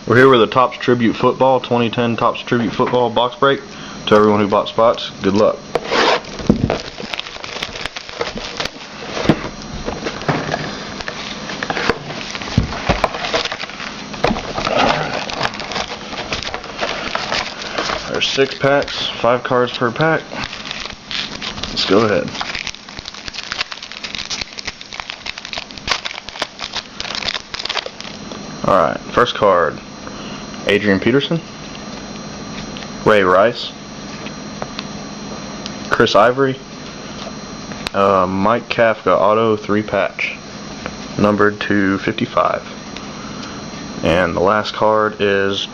We're here with the Topps Tribute Football, 2010 Topps Tribute Football box break. To everyone who bought spots, good luck. There's 6 packs, 5 cards per pack. Let's go ahead. Alright, first card. Adrian Peterson, Ray Rice, Chris Ivory, Mike Kafka auto 3 patch, numbered to 55. And the last card is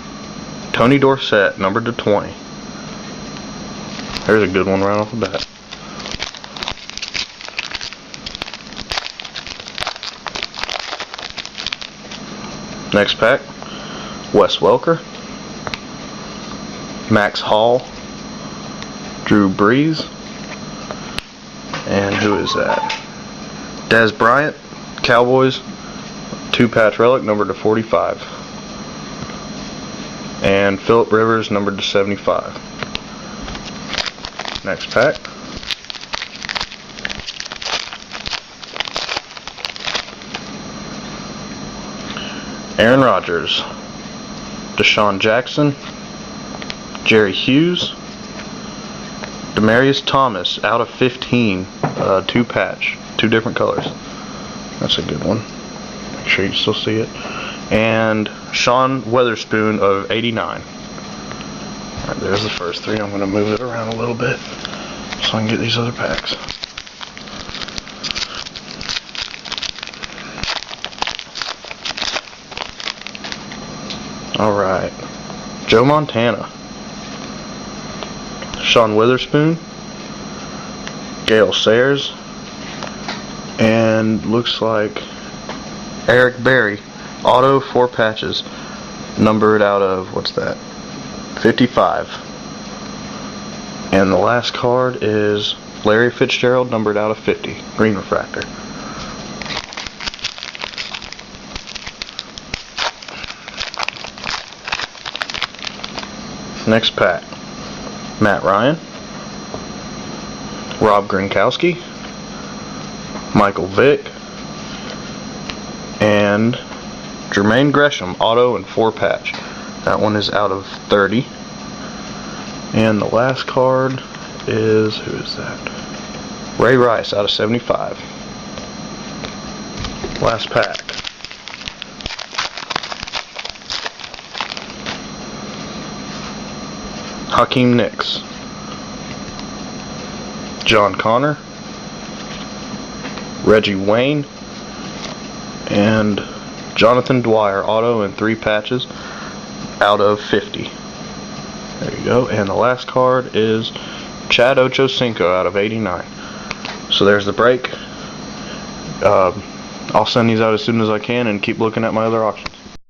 Tony Dorsett, numbered to 20. There's a good one right off the bat. Next pack. Wes Welker, Max Hall, Drew Brees, and who is that? Dez Bryant, Cowboys, 2-patch relic, numbered to 45. And Phillip Rivers, numbered to 75. Next pack. Aaron Rodgers, Deshaun Jackson, Jerry Hughes, Demarius Thomas out of 15, 2-patch, 2 different colors. That's a good one. Make sure you still see it. And Sean Weatherspoon of 89. Alright, there's the first 3. I'm going to move it around a little bit so I can get these other packs. Alright. Joe Montana, Sean Witherspoon, Gale Sayers, and looks like Eric Berry, auto 4 patches, numbered out of, what's that, 55. And the last card is Larry Fitzgerald, numbered out of 50, green refractor. Next pack. Matt Ryan, Rob Gronkowski, Michael Vick, and Jermaine Gresham, auto and 4 patch. That one is out of 30. And the last card is, who is that? Ray Rice out of 75. Last pack. Hakeem Nicks, John Connor, Reggie Wayne, and Jonathan Dwyer, auto and 3 patches, out of 50. There you go. And the last card is Chad Ochocinco out of 89. So there's the break. I'll send these out as soon as I can and keep looking at my other auctions.